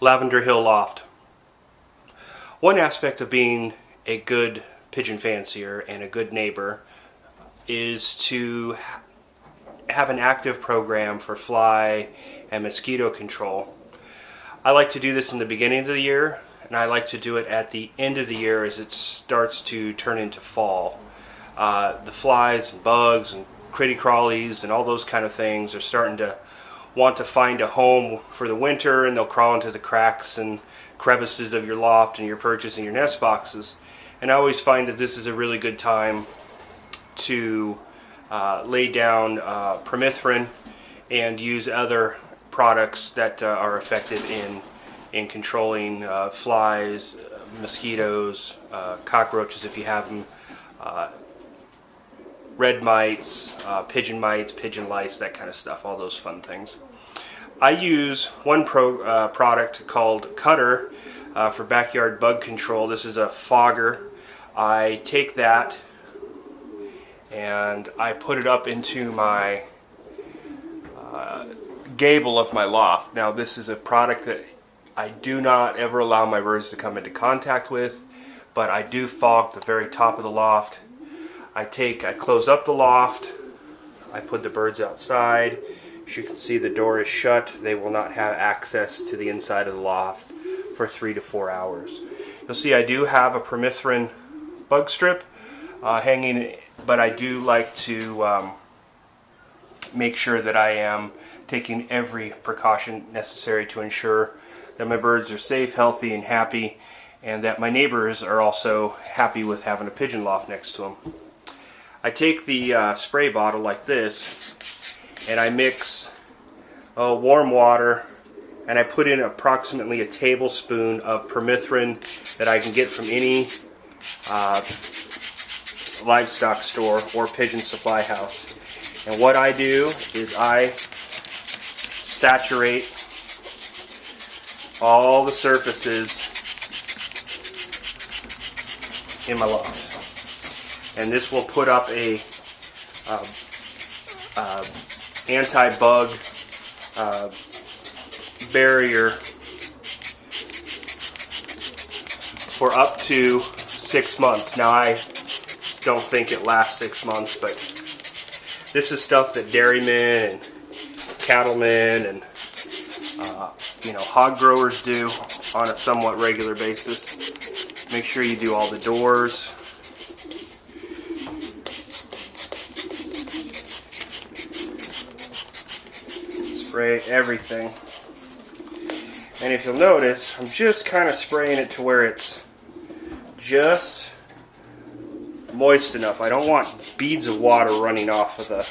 Lavender Hill Loft. One aspect of being a good pigeon fancier and a good neighbor is to have an active program for fly and mosquito control. I like to do this in the beginning of the year, and I like to do it at the end of the year as it starts to turn into fall. The flies and bugs and critty crawlies and all those kind of things are starting to want to find a home for the winter, and they'll crawl into the cracks and crevices of your loft and your perches and your nest boxes. And I always find that this is a really good time to lay down permethrin and use other products that are effective in controlling flies, mosquitoes, cockroaches if you have them, red mites, pigeon lice, that kind of stuff, all those fun things. I use one product called Cutter for backyard bug control. This is a fogger. I take that and I put it up into my gable of my loft. Now this is a product that I do not ever allow my birds to come into contact with, but I do fog the very top of the loft. I close up the loft, I put the birds outside. As you can see, the door is shut. They will not have access to the inside of the loft for 3 to 4 hours. You'll see I do have a permethrin bug strip hanging, but I do like to make sure that I am taking every precaution necessary to ensure that my birds are safe, healthy, and happy, and that my neighbors are also happy with having a pigeon loft next to them. I take the spray bottle like this, and I mix warm water, and I put in approximately a tablespoon of permethrin that I can get from any livestock store or pigeon supply house. And what I do is I saturate all the surfaces in my loft. And this will put up a anti-bug barrier for up to 6 months. Now I don't think it lasts 6 months, but this is stuff that dairymen and cattlemen and hog growers do on a somewhat regular basis. Make sure you do all the doors. Spray everything. And if you'll notice, I'm just kind of spraying it to where it's just moist enough. I don't want beads of water running off of the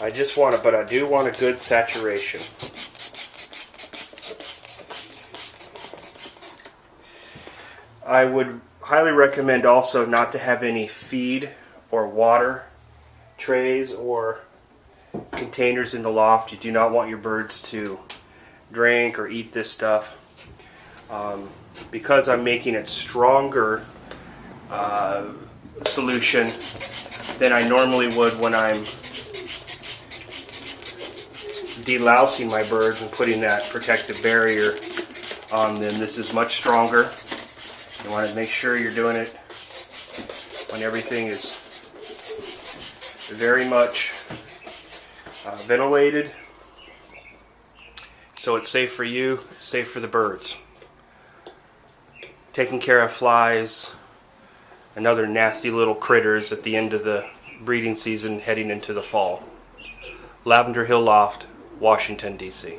I just want it, but I do want a good saturation. I would highly recommend also not to have any feed or water trays or containers in the loft. You do not want your birds to drink or eat this stuff. Because I'm making it stronger solution than I normally would when I'm delousing my birds and putting that protective barrier on them. This is much stronger. You want to make sure you're doing it when everything is very much ventilated, so it's safe for you, safe for the birds. Taking care of flies and other nasty little critters at the end of the breeding season heading into the fall. Lavender Hill Loft, Washington, D.C.